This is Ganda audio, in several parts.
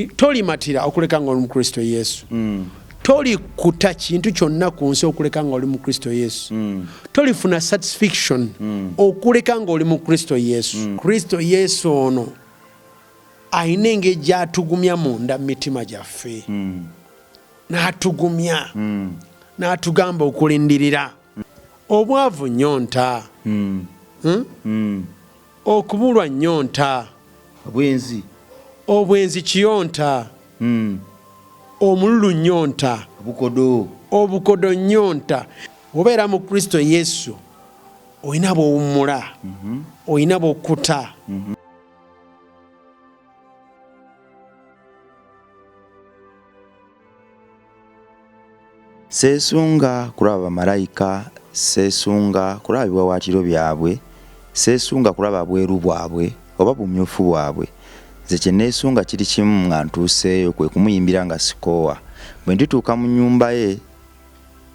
tolimatira okuleka nga oli mu Kristo Yesu. Toli kuta kintu kyonna ku nsi okuleka nga oli mu Kristo Yesu. Tolifuna satisfaction okuleka nga oli mu Kristo Yesu. Kristo Yesu ono ayina engeri gy'atugumya munda mu mitima gyaffe. N'atugumya. N'atugamba okulindirira. Obwavu nnyonta. Okubulwa nnyonta. Obwenzi kiyonta. Omululu nnyonta. Obukodo nnyonta. Obeera mu Kristo Yesu oyina bw'owummula. Oyina bw'okkuta. Seesunga kulaba bamalayika, seesunga kulaba ebiwawaatiro byabwe, seesunga kulaba bweru bwabwe oba bumyufu bwabwe. Nze kye neesunga kiri kimu nga ntuuseeyo kwe kumuyimbira nga sikoowa. Bwe ndituuka mu nnyumba ye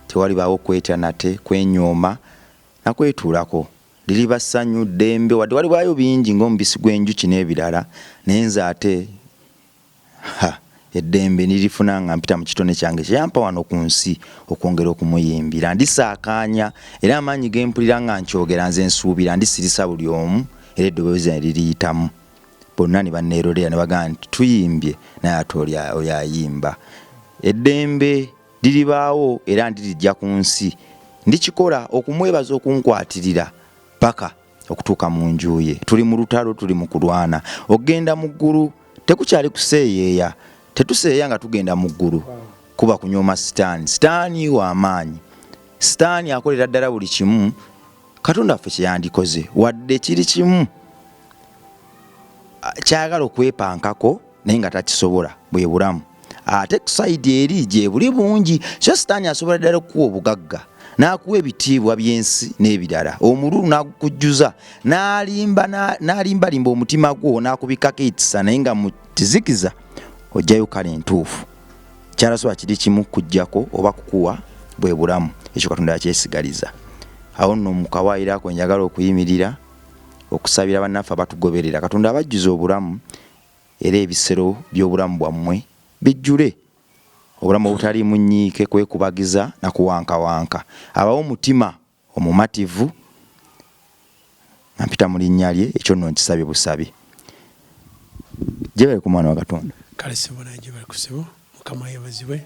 tewalibaawo kwetya nate, kwenyooma na kwetuulako. Liriba ssanyu, ddembe, wadde walibaayo bingi ng'omubisi gw'enjuki n'ebirala, naye nze ate eddembe nirifuna nga mpita mu kitone kyange kye yampa wano ku nsi okwongera okumuyimbira. Ndisaakaanya era amaanyi ge mpulira nga nkyogera nze nsuubira ndisirisa buli omu era eddoboozi liriyitamu. Bonna ne banneerolera ne bagamba nti tuyimbye naye ate oli ayimba. Eddembe liribaawo era ndirijja ku nsi. Ndikikola okumwebaza okunkwatirira paka okutuuka mu nju ye. Tuli mu lutalo, tuli mu kulwana. Okgenda mu ggulu tekukyali kuseeyeeya. Tetuseeya nga tugenda mu ggulu kuba kunyooma sitaani. Sitaani w'amaanyi. Sitaani akolera ddala buli kimu Katonda ffe kye yandikoze, wadde kiri kimu kyagala okwepankako naye nga takisobola bwe bulamu. Ate kusayidi eri gye buli bungi. So sitaani asobola ddala okukuwa obugagga n'akuwa ebitiibwa by'ensi n'ebirala. Omululu n'agukujjuza n'alimbalimba omutima gwo n'akubikako ekisa naye nga mu kizikiza ojjayo kale entuufu. Kyalasoba kiri kimu kujjako oba kukuwa bwe bulamu. Ekyo Katonda yakyesigaliza. Awo nno mu kawaayiro ako njagala okuyimirira okusabira bannaffe abatugoberera. Katonda abajjuze obulamu era ebisero by'obulamu bwammwe bijjule obulamu obutaliimu nnyiike, kwekubagiza na kuwankawanka. Abawo omutima omumativu mpita mu linnya lye, ekyo nno nkisabye busabi. Gyebale ku mwana wa Katonda. Kale sibona gyebale kusibo Mukama yebazibwe.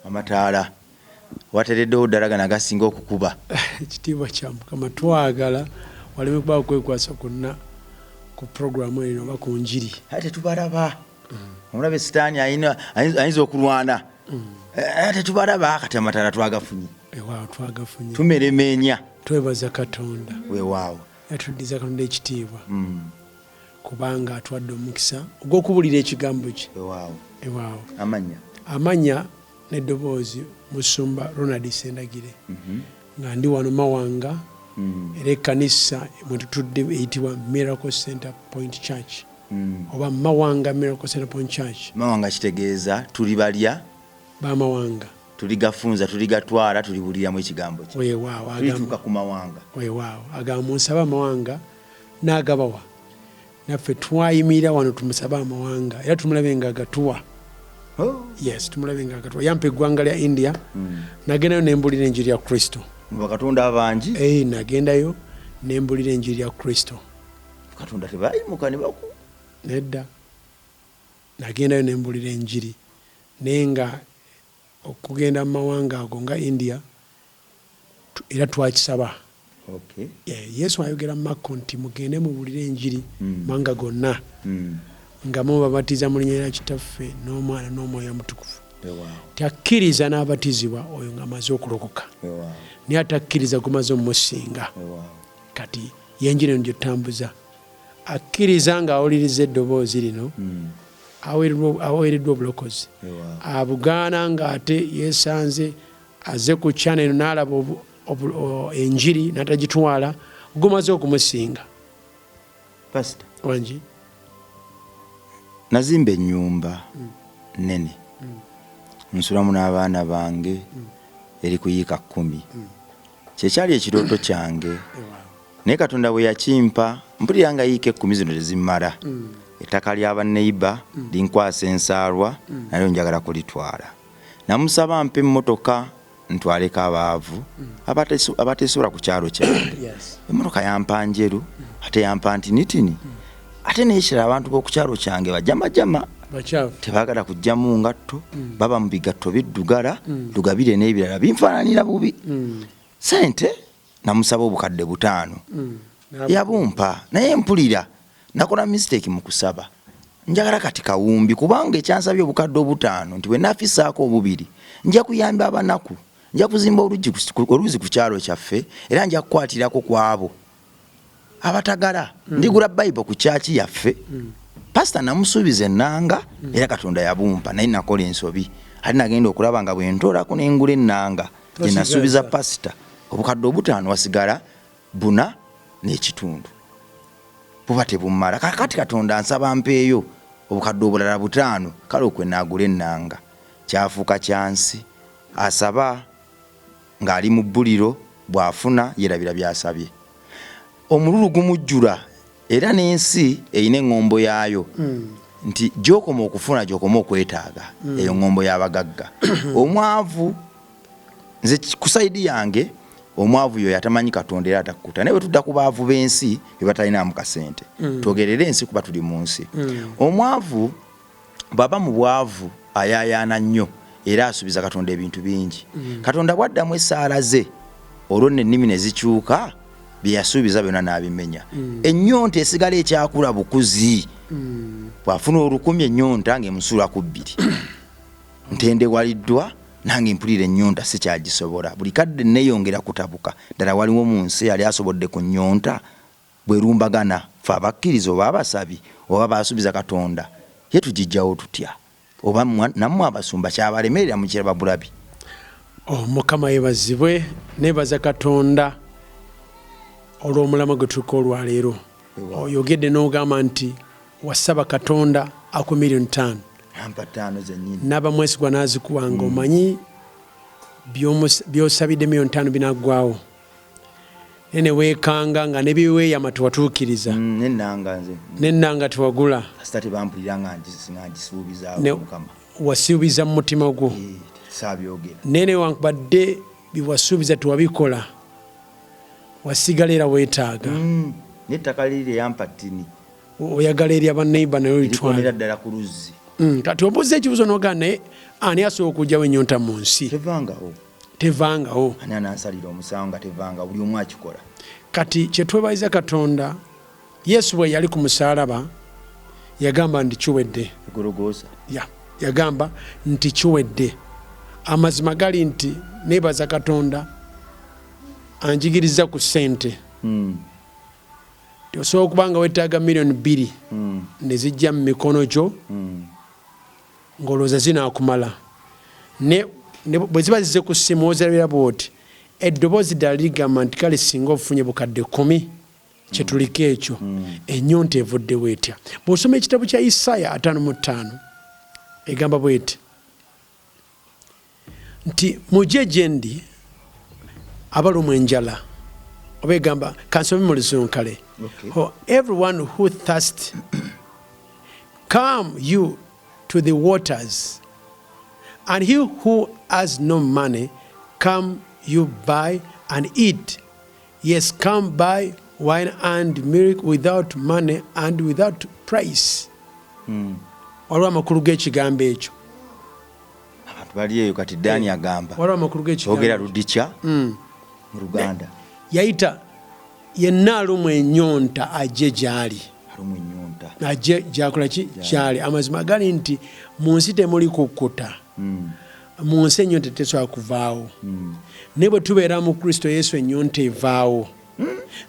Amataala watereddewo ddala gana gasinga okukuba. Ekitiibwa kya Mukama twagala waleme kuba kwekwasa kunna ku programu eno oba ku njiri. Ate tubalaba. Omulabe sitaani ayinza okulwana. Ate tubalaba kati amataala twagafunye. Waaw twagafunye. Tumeremenya. Twebaza Katonda. Weewaawo. Yatuddiza Katonda ekitiibwa. Kubanga atwadde omukisa ogw'okubulira ekigambo kye. Weewaawo. Amanya n'eddoboozi Musumba Ronald Sendagire. Nga ndi wano Mawanga. Era ekkanisa mwe tutudde eyitibwa Miracle Center Point Church. Oba Mawanga Miracle Center Point Church. Mawanga kitegeeza tuli balya ba Mawanga. Tuligafunza, tuligatwala, tulibuliramu ekigambo kye. Weewaawo. Tulituuka ku Mawanga. Weewaawo. Agamba munsaba Mawanga n'agabawa. Naffe twayimirira wano tumusaba Amawanga era tumulabe nga agatuwa. Yes, tumulabe nga agatuwa. Yampa eggwanga lya India. Nagendayo nembulira enjiri ya Kristo. Bakatonda abangi. Nagendayo nembulira enjiri ya Kristo. Katonda tebayimuka ne baku. Nedda. Nagendayo nembulira enjiri. Naye nga okugenda mu mawanga ago nga India era twakisaba. Yesu ayogera mu Marko nti mugende mubulire enjiri mawanga gonna. Nga mubabatiza mu linnya lya Kitaffe n'Omwana n'Omwoyo Omutukuvu. Takkiriza n'abatizibwa oyo ng'amaze okulokoka. Naye atakkiriza gumaze omusinga. Kati yenjiri eno gy'otambuza. Akkiriza ng'awuliriza eddoboozi lino aweereddwa obulokozi. Abugaana ng'ate yeesanze azze ku channel eno n'alaba enjiri n'atagitwala gumaze okumusinga. Pastor wangi nazimba ennyumba nnene nsulamu n'abaana bange eri kuyiika 10. Kyekyali ekirooto kyange naye Katonda bwe yakimpa mpulira nga yiika 10 zino tezimala ettaka ly'aba neighbor linkwasa ensaalwa nayo njagala kulitwala. Namusaba mpe emmotoka ntwaleko abaavu abateesobola ku kyalo kyange. Emmotoka yampa njeru ate yampa ntinitini. Ate neekira abantu b'oku kyalo kyange bajamajama tebaagala kujjamu ngatto, baba mu bigatto biddugala lugabire n'ebirala binfaananira bubi. Sente namusaba obukadde 5 yabumpa, naye mpulira nakola mistake mu kusaba. Njagala kati kawumbi kubanga ekyansabye obukadde 5 nti bwe nafisaako 2 nja kuyamba abanaku, nja kuzimba oluzi ku kyalo kyaffe era nja kukwatirako ku abo abatagala. Ndigula Bible ku kyaki yaffe. Pastor namusuubiza ennanga era Katonda yabumpa, naye nakola ensobi. Ate nagenda okulaba nga bwe ntoolako n'engula ennanga gye nasuubiza pastor obukadde 5 wasigala 4 n'ekitundu. Buba tebumala. Kakati Katonda ansaba mpeeyo obukadde obulala 5, kale okwe naagula ennanga. Kyafuuka kyansi. Asaba ng'ali mu bbuliro, bw'afuna yerabira byasabye. Omululu gumujjula era n'ensi eyina eŋŋombo yaayo nti gy'okoma okufuna gy'okoma okwetaaga. Eyo ŋŋombo y'abagagga. Omwavu nze ku sayidi yange omwavu yo yatamanyi Katonda era atakukuta. Naye bwe tudda ku baavu b'ensi be batalinaamu kasente. Twogerere ensi kuba tuli mu nsi. Omwavu baba mu bwavu ayaayaana nnyo era asuubiza Katonda ebintu bingi. Katonda bw'addamu essaala ze olwo n'ennimi ne zikyuka bye yasuubiza byonna n'abimenya. Ennyonta esigala ekyakula bukuzi. Bw'afuna 1000 ennyonta ng'emusuula ku 2. Ntendewaliddwa nange mpulira ennyonta sikyagisobola. Buli kadde neeyongera kutabuka. Ddala waliwo mu nsi yali asobodde ku nnyonta bwerumbagana fe abakkiriza oba abasabi oba baasuubiza Katonda ye tugijjawo tutya? Oba nammwe abasumba kyabalemerera mu kiraba bulabi? Mukama yebazibwe. Neebaza Katonda olw'omulama gwe tuliko olwaleero. Oyogedde n'ogamba nti wasaba Katonda aku $5,000,000 n'abamwesigwa n'azikuwanga. Omanyi by'osabidde $5,000,000 binaggwawo. Ne weekanga nga ne byeweeyama tewatuukiriza. N'ennanga tewagula. Wasuubiza mu mutima gwo. Nene wankubadde biwasuubiza tewabikola. Wasigala era weetaaga. N'ettaka liri yampa ttini. Oyagala eri abaneiba nayo litwala. Likomera ddala ku luzzi. Kati obuuza ekibuzo n'ogamba naye ani asooka okugyawo ennyonta mu nsi? Tevangawo. Ani anansalira omusango nga tevanga, buli omu akikola. Kati kye twebaza Katonda, Yesu bwe yali ku musaalaba yagamba nti kiwedde. Yagamba nti kiwedde. Amazima gali nti neebaza Katonda anjigiriza ku ssente. Osobola okuba nga weetaaga $2,000,000 ne zijja mu mikono gyo ng'olowooza zinaakumala. Bwe ziba zize ku ssimu ozirabira bw'oti eddoboozi ddala ligamba nti kale singa ofunye bukadde 10 kye tuliko ekyo. Ennyonta evuddewo etya? Bw'osoma ekitabo kya Isaaya 55 egamba bw'eti nti mujje gye ndi abalumwa enjala. Oba egamba kansobe mu luzunkale. Everyone who thirsts, come you to the waters, and he who has no money, come you buy and eat. Yes, come buy wine and milk without money and without price. Waliwo amakulu g'ekigambo ekyo. Abantu bali eyo kati Dani agamba. Waliwo amakulu g'ekigambo. Ogera ludikya mu Luganda. Yayita yenna alumwa ennyonta ajje gy'ali. Alumwa ennyonta. Ajje gy'akola ki? Gy'ali. Amazima gali nti mu nsi temuli kukkuta. Mu nsi ennyonta tesobola kuvaawo. Ne bwe tubeera mu Kristo Yesu ennyonta evaawo.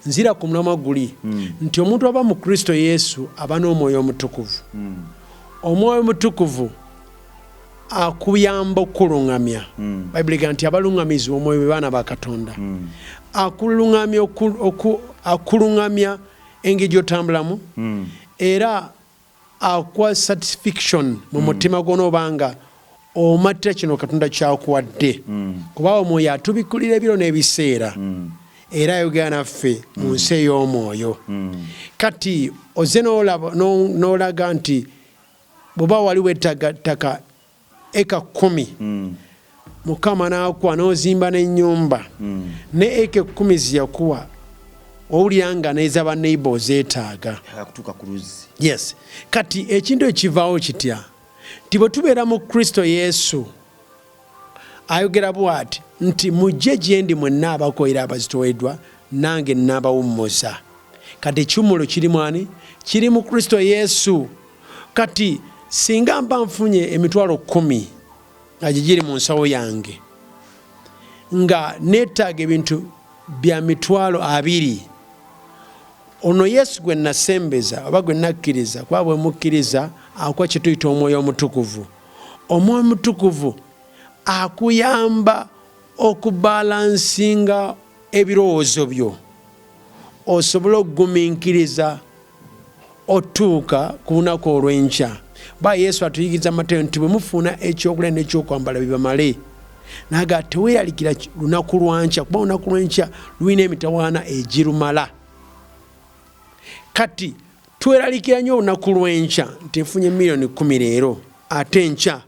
Nzira ku mulamwa guli nti omuntu aba mu Kristo Yesu aba n'omwoyo omutukuvu. Omwoyo omutukuvu akuyamba okuluŋŋamya. Bayibuli egamba nti abaluŋŋamizibwa omwoyo be baana ba Katonda. Akuluŋŋamya engeri gy'otambulamu era akuwa satisfaction mu mutima gwo n'obanga omatira kino Katonda kyakuwadde. Kuba omwoyo atubikkulira ebiro n'ebiseera era ayogera naffe mu nsi ey'omwoyo. Kati oze n'olaga nti bw'oba wali weetaga ttaka eka 10 Mukama n'akuwa n'ozimba n'ennyumba ne eka 10 ziyakuwa owulira nga neza banneighbor ozeetaaga. Yes. Kati ekintu ekivaawo kitya nti bwe tubeera mu Kristo Yesu ayogera bw'ati nti mujje gye ndi mwenna abakoera abazitoweddwa nange nnaabawummuza. Kati ekiwummulo kiri mwani? Kiri mu Kristo Yesu. Kati singa mba nfunye emitwalo 10 nga giri mu nsawo yange nga neetaaga ebintu bya mitwalo 20, ono Yesu gwe nasembeza oba gwe nakkiriza kuba bwe mukkiriza akuwa kye tuyita omwoyo omutukuvu. Omwoyo omutukuvu akuyamba okubalansinga ebirowoozo byo osobole okugumiikiriza otuuka ku lunaku olw'enkya. Ba Yesu atuyigiriza Mateyo nti bwe mufuna ekyokulya n'ekyokwambala bibamale, naga teweeralikira lunaku lwankya kuba lunaku lw'enkya lulina emitawaana egirumala. Kati tweralikira nnyo olunaku lw'enkya nti nfunye miliyoni 10 leero ate enkya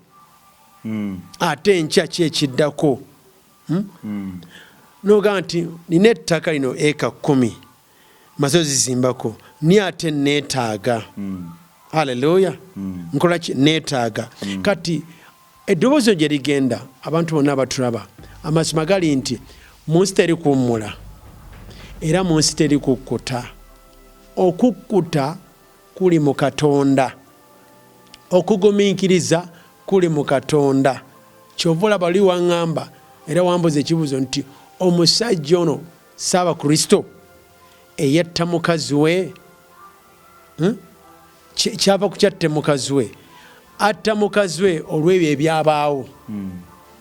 ate enkya ki ekiddako? Noga nti nina ettaka lino eka 10 maze ozizimbako ni ate neetaaga. Haleluya. Nkola ki? Neetaaga. Kati eddoboozi gye ligenda abantu bonna abatulaba amazima gali nti mu nsi teri kuwummula era mu nsi teri kukkuta. Okukkuta kuli mu Katonda, okugumiikiriza kuli mu Katonda. Kyova olaba oli waŋŋamba era wambuza ekibuuzo nti omusajja ono saaba Kristo eyatta mukazi we kyava ku kyatte mukazi we, atta mukazi we olw'ebyo ebyabaawo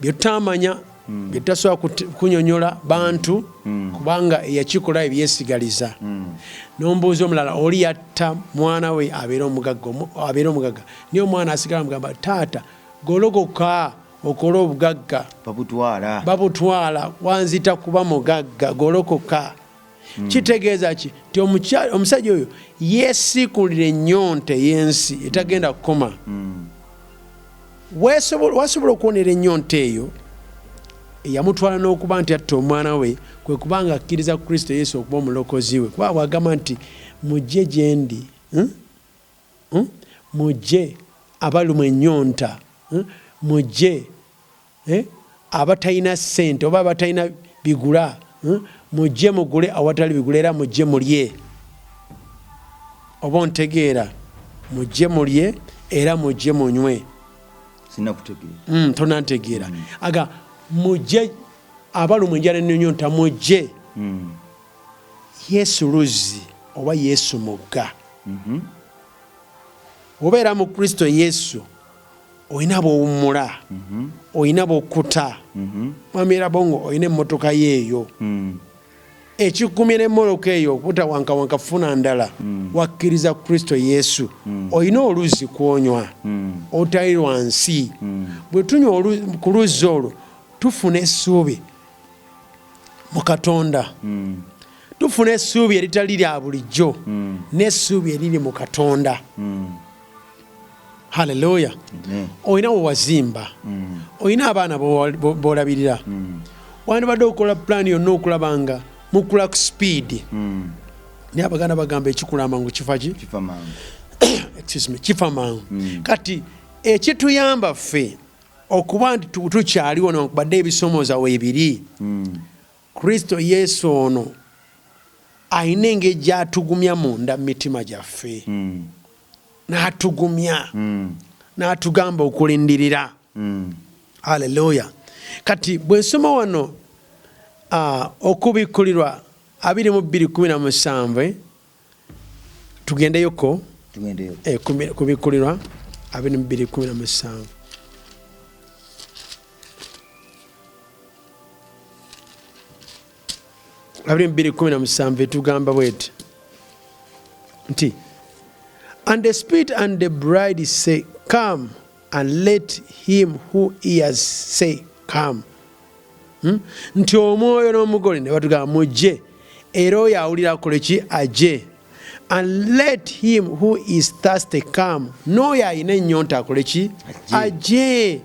byotamanya byetasobola kunyonyola bantu kubanga eyakikola ebyesigaliza. Nombuuza omulala oli yatta mwana we abeera omugagga niye omwana asigala mugamba taata gologoka okole obugagga babutwala wanzita kuba mugagga golokoka. Kitegeeza ki? Ti omusajja oyo yeesiikulira ennyonta ey'ensi etagenda kukoma. Wasobola okuwonera ennyonta eyo eyamutwala n'okuba nti atta omwana we kwe kubanga akkiriza Kristo Yesu okuba omulokozi we. Kuba bwagamba nti mujje gye ndi, mujje abalumwa ennyonta, mujje abatalina ssente oba abatalina bigula, mujje mugule awatali bigula era mujje mulye. Oba ontegeera? Mujje mulye era mujje munywe. Tonantegeera. Aga mujje abalumwa enjala n'ennyonta mujje. Yesu luzzi oba Yesu mugga. Obeera mu Kristo Yesu oyina bw'owummula, oyina bw'okkuta. Mwami Bongo oyina emmotoka yeeyo. Ekikumye n'emmoloka eyo okutawankawanka funa ndala wakkiriza Kristo Yesu. Oyina oluzzi kwonywa otali lwansi. Bwe tunywa ku luzzi olwo tufuna essuubi mu Katonda. Tufuna essuubi eritali lya bulijjo n'essuubi eriri mu Katonda. Haleluya. Oyina wewazimba, oyina abaana b'olabirira, wandibadde okola pulaani yonna okulabanga mukula ku speed. Naye Abaganda bagamba ekikula amangu kifa ki? Kifa mangu. Kati ekituyamba ffe okuba nti tukyaliwo newankubadde ebisomooza weebiri, Kristo Yesu ono ayina engeri gy'atugumya munda mu mitima gyaffe. N'atugumya n'atugamba okulindirira. Haleluya. Kati bwe nsoma wano okubikkulirwa 22:17 tugendeyoko kubikkulirwa 22:17. 22:17 tugamba bweti nti and the Spirit and the bride say come, and let him who hears say come. Nti omwoyo n'omugole ne batugamba mujje era oyo awulira akole ki ajje. And let him who is thirsty come. N'oyo alina ennyonta akole ki ajje.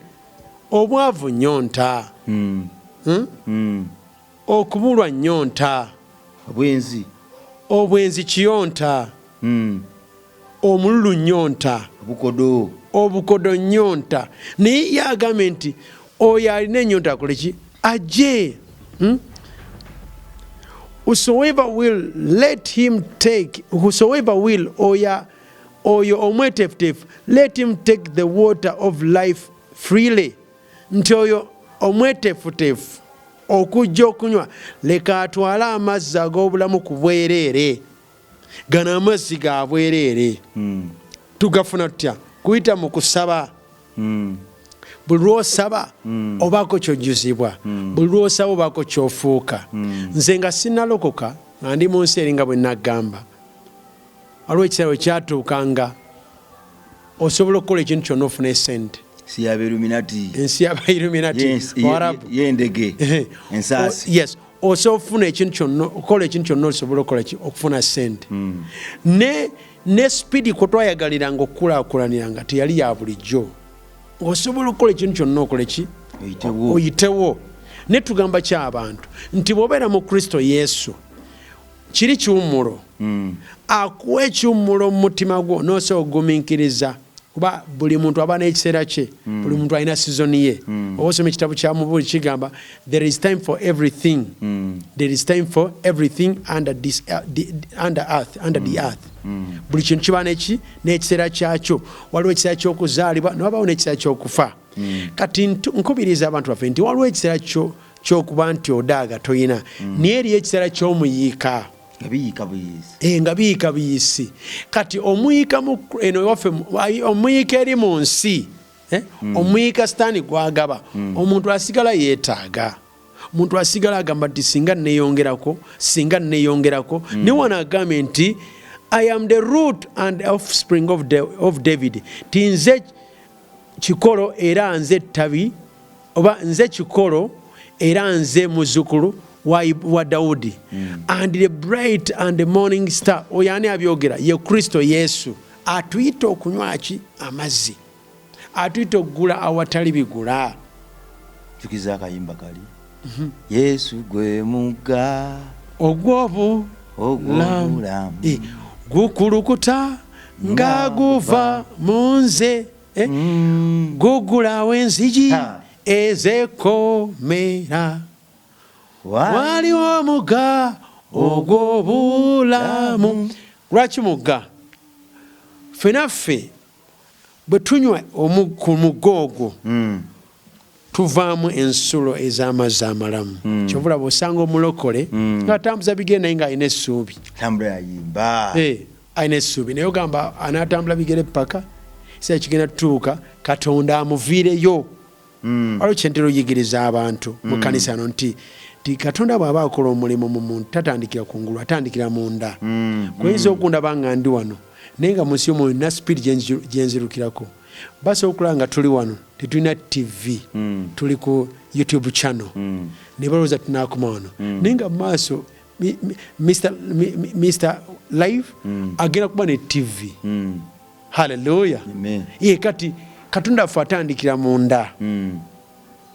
Obwavu nnyonta. Okubulwa nnyonta. Obwenzi kiyonta. Omululu nnyonta. Obukodo nnyonta. Naye yagambye nti oyo alina ennyonta akole ki ajje. Whosoever will, let him take. Whosoever will, oyo omwetefutefu, let him take the water of life freely. Nti oyo omwetefutefu okujja okunywa leka atwale amazzi ag'obulamu ku bwereere. Gano amazzi ga bwereere. Tugafuna tutya? Kuyita mu kusaba. Buli lw'osaba obaako ky'ojjuzibwa. Buli lw'osaba obaako ky'ofuuka. Nze nga sinnalokoka nga ndi mu nsi eri nga bwe naggamba, waliwo ekiseera kyatuuka nga osobola okukola ekintu kyonna ofuna esente. ensi y'Abailluminati yendege ensasi. Yes, osobola okufuna ekintu kyonna, okukola ekintu kyonna osobola okufuna sente. Ne speedi kwe twayagaliranga okukulaakulaniranga teyali ya bulijjo. Osobola okukola ekintu kyonna okole ki oyitewo. Ne tugamba ky'abantu nti bw'obeera mu Kristo Yesu kiri kiwummulo. Akuwa ekiwummulo mu mutima gwo n'osobola okugumiikiriza. Kuba buli muntu aba n'ekiseera kye, buli muntu alina sizoni ye. Oba osoma ekitabo kya Mubuuzi kigamba there is time for everything. There is time for everything under the earth. Buli kintu kiba n'ekiseera kyakyo. Waliwo ekiseera ky'okuzaalibwa n'wabaawo n'ekiseera ky'okufa. Kati nkubiriza abantu baffe nti waliwo ekiseera ky'okuba nti odaaga toyina, naye eriyo ekiseera ky'omuyiika. Nga biyiika buyisi. Kati omuyiika eno waffe, omuyiika eri mu nsi, omuyiika Sitaani gwagaba, omuntu asigala yeetaaga. Omuntu asigala agamba nti singa nneeyongerako. Ne wano agambye nti I am the root and offspring of David. Ti nze kikolo era nze ettabi, oba nze kikolo era nze muzzukulu wa Daudi. And the bright and the morning star. Oyo ani abyogera? Ye Kristo Yesu. Atuyita okunywa ki? Amazzi. Atuyita okugula awatali bigula. Tukiza akayimba kali. Yesu gwe mugga ogw'obulamu. Gukulukuta nga guva mu nze. Gugulawo enzigi ezeekomera. Waliwo omugga ogw'obulamu. Lwaki mugga? Ffenaffe bwe tunywa ku mugga ogwo tuvaamu ensulo ez'amazzi amalamu. Kyovula bw'osanga omulokole ng'atambuza bigere naye ng'alina essuubi. Alina essuubi naye ogamba anaatambula bigere paka ekiseera kigenda tutuuka Katonda amuviireyo. Waliwo kyentera oyigiriza abantu mu kkanisa no nti Katonda bw'aba akola omulimu mu muntu tatandikira kungulu, atandikira munda. Kuyinza okundaba nga ndi wano naye nga munsi y'omwoyo na spirit gyenzirukirako. Basobola okulaba nga tuli wano tetulina TV, tuli ku YouTube channel, ne balowooza tunaakoma wano naye nga mu maaso Mr. Live agenda kuba ne TV. Hallelujah. Ye kati Katonda ffe atandikira munda.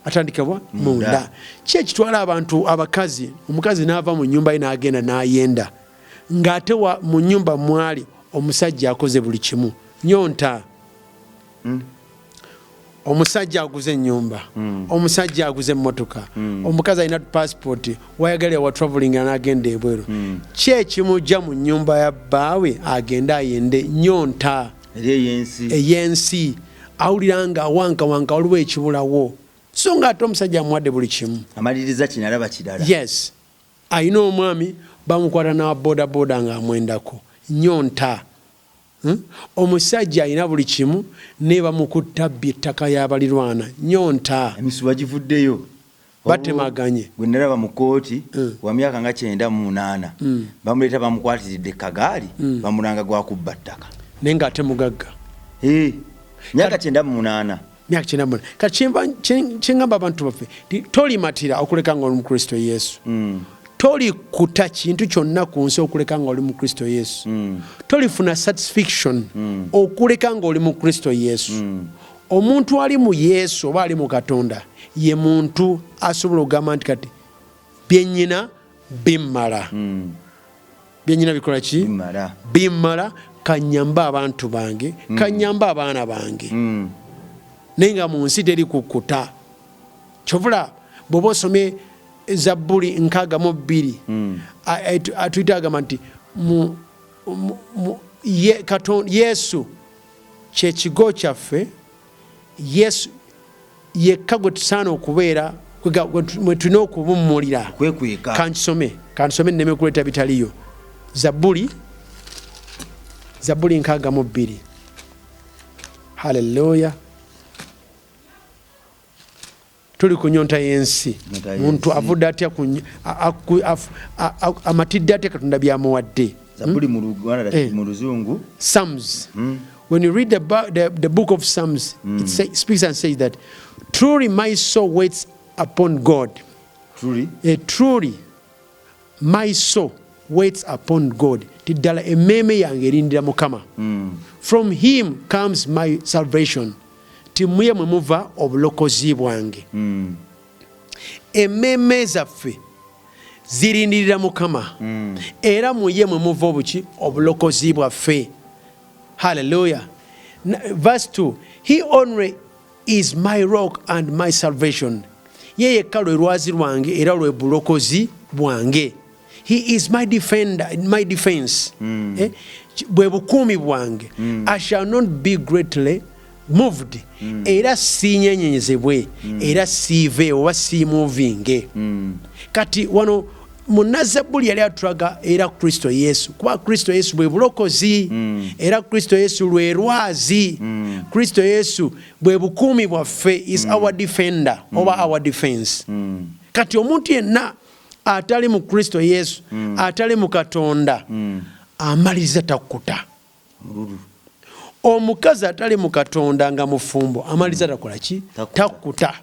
Atandikira munda. Ki ekitwala abantu abakazi, omukazi n'ava mu nnyumba ye n'agenda n'ayenda ng'ate mu nnyumba mwali omusajja akoze buli kimu? Nyonta. Omusajja aguze ennyumba, omusajja aguze emmotoka, omukazi alina passport, wayagalira wa traveling n'agenda ebweru. Ki ekimujja mu nnyumba ya bbaawe agenda ayende? Nyonta ey'ensi. Awulira nga awankawanka waliwo ekibulawo. So ng'ate omusajja amuwadde buli kimu. Amaliriza kino alaba kirala. Yes. Ayina omwami bamukwata n'awa bodaboda ng'amwendako. Nyonta. Omusajja alina buli kimu ne bamukutta ettaka y'abalirwana. Nyonta. Emisuwa givuddeyo. Batemaganye. Bwe nalaba mu kkooti wa myaka nga 98 bamuleeta bamukwatiridde kagaali bamulanga gwakubba ttaka. Naye ng'ate mugagga. Myaka 98. Myaka 98. Kati kyengamba abantu baffe tolimatira okuleka nga oli mu Kristo Yesu. toli kuta kintu kyonna ku nsi okuleka nga oli mu Kristo Yesu. Tolifuna satisfaction okuleka nga oli mu Kristo Yesu. Omuntu ali mu Yesu oba ali mu Katonda ye muntu asobola okugamba nti kati byennyina bimmala. Byennyina bikola ki? Bimmala. Kanyamba abantu bange, kanyamba abaana bange. Naye nga mu nsi teri kukuta. Kyovula bw'oba osomye Zabbuli 62 atuyita agamba nti Yesu kyekigo kyaffe, Yesu yekka gwe tusaana okubeera mwe tulina okubummulira. Kansome nneme okuleeta bitaliyo. Zabbuli 62. Haleluya. Tuli ku nyonta y'ensi. Muntu avudde atya amatidde atya Katonda byamuwadde. Zabbuli mu Luzungu. Psalms. When you read the book of Psalms, it speaks and says that truly my soul waits upon God. Truly my soul waits upon God. Tiddala emmeme yange erindira Mukama. From him comes my salvation. Timuye mwe muva obulokozi bwange. Emmeme zaffe zirindirira Mukama. Era muye mwe muva obuki obulokozi bwaffe. Hallelujah. Verse 2. He only is my rock and my salvation. Ye yekka lwe lwazi lwange era lwe bulokozi bwange. He is my defender, my defense. Bwe bukuumi bwange. I shall not be greatly moved. Era sinyenyenyezebwe. Era siive oba siimuvinge. Kati wano Munnazabbuli yali atulaga era Kristo Yesu. Kuba Kristo Yesu bwe bulokozi. Era Kristo Yesu lwe lwazi. Kristo Yesu bwe bukuumi bwaffe is our defender oba our defense. Kati omuntu yenna atali mu Kristo Yesu, atali mu Katonda, amaliriza takuta. Omukazi atali mu Katonda nga mufumbo, amaliriza takola ki? Takuta.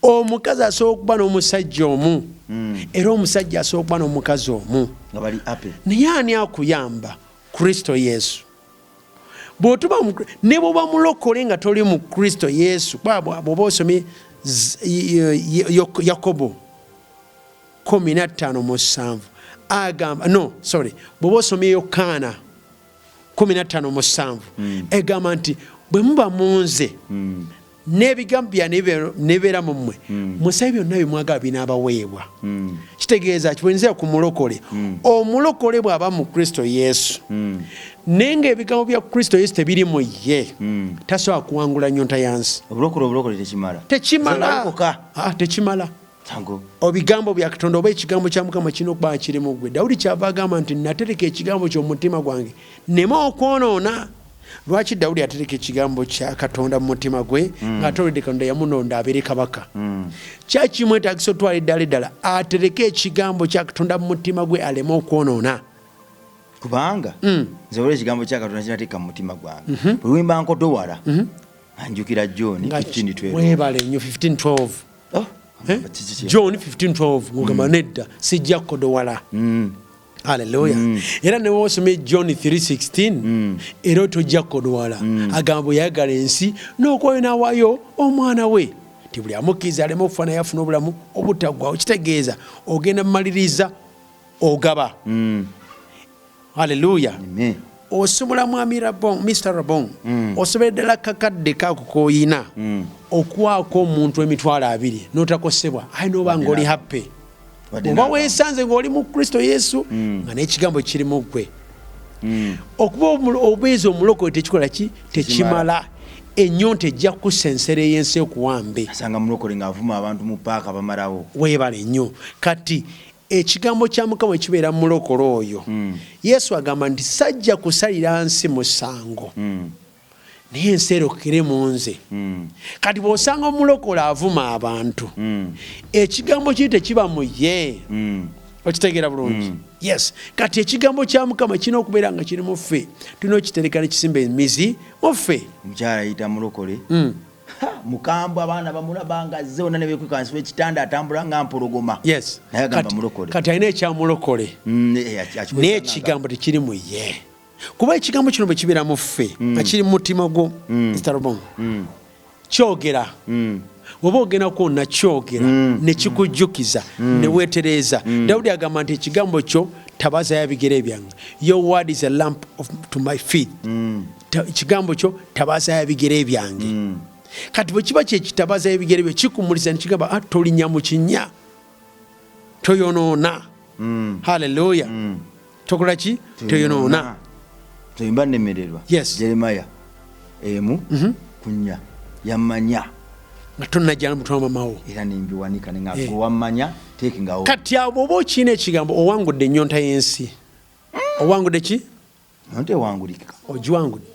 Omukazi asobola okuba n'omusajja omu, era omusajja asobola okuba n'omukazi omu. Naye ani akuyamba? Kristo Yesu. Ne bw'oba mulokole nga toli mu Kristo Yesu, bw'oba osomye Yakobo 15:7 agamba bw'oba osomye Yokaana 15:7 egamba nti bwe muba munze n'ebigambo byange nebeera mu mmwe musabe byonna bye mwagala binaabaweebwa. Kitegeeza kibwenezera ku mulokole. Omulokole bw'aba mu Kristo Yesu naye ng'ebigambo bya Kristo Yesu tebiri mu ye, tasobola kuwangula nnyonta yansi. Obulokole tekimala. Obigambo bya Katonda oba ekigambo kya Mukama kirina okuba kiri mu ggwe. Dawudi kyava agamba nti natereka ekigambo ky'omu mutima gwange nema okwonoona. Lwaki Dawudi atereka ekigambo kya Katonda mu mutima gwe ng'ate olwedde Katonda yamunonda abeere kabaka? Kyakimwetagisa otwala eddala atereke ekigambo kya Katonda mu mutima gwe aleme okwonoona. Kubanga nze olwo ekigambo kya Katonda kinateeka mu mutima gwange. Bwe wimba nkodowala anjukira John 15:12. Weebale nnyo 15:12. John 15:12 ng'ogamba nedda sijja kodowala. Haleluya. Era ne wosome John 3:16 era tojja kodowala. Agamba bwe yayagala ensi n'okwoyo n'awaayo omwana we ti buli amukkiriza aleme okufaana yafuna obulamu obutaggwaawo. Kitegeeza ogenda mumaliriza ogaba. Haleluya. Osobola mwami Mr. Rabon osobola ddala kakadde kaako k'oyina okuwaako omuntu emitwalo 2 n'otakosebwa ayina oba ng'oli happy. Oba weesanze ng'oli mu Kristo Yesu nga n'ekigambo kiri mu ggwe. Okuba obubeezi omulokole tekikola ki? Tekimala. Ennyonta ejja kusensera ey'ensi ekuwambe. Asanga mulokole ng'avuma abantu mu paaka bamalawo. Weebale nnyo. Kati ekigambo kya Mukama ekibeera mulokole oyo, Yesu agamba nti sajja kusalira nsi musango naye ensi erokere mu nze. Kati bw'osanga omulokole avuma abantu, ekigambo kiri tekiba mu ye. Okitegeera bulungi? Yes. Kati ekigambo kya Mukama kirina okubeera nga kiri mu ffe, tulina okitereka ne kisimba emizi mu ffe. Omukyala ayita mulokole mukambwe abaana bamulabanga zona ne bekwikansibwa ekitanda atambula nga mpologoma. Yes. Naye agamba mulokole. Kati alina ekyamulokole. Naye ekigambo tekiri mu ye. Kuba ekigambo kino bwe kibeera mu ffe nga kiri mu mutima gwo Mr. Robong. Kyogera. Bw'oba ogenda kwonna kyogera ne kikujjukiza ne weetereeza. Dawudi agamba nti ekigambo kyo tabaza ya bigere byange. Your word is a lamp to my feet. Ekigambo kyo tabaza ya bigere byange. Kati bwe kiba kyekitabaza ebigere bye kikumuliza nekigamba tolinnya mu kinnya toyonoona. Haleluya. Tokola ki? Toyonoona. Toyimba nemererwa. Yes. Jeremiah kunya yamanya nga tonnajjana mutima mamawo era nimbiwanika nga wamanya tekingawo. Kati abo oba okiina ekigambo owangudde ennyonta y'ensi. Owangudde ki? Nte wangulika. Ogiwangudde.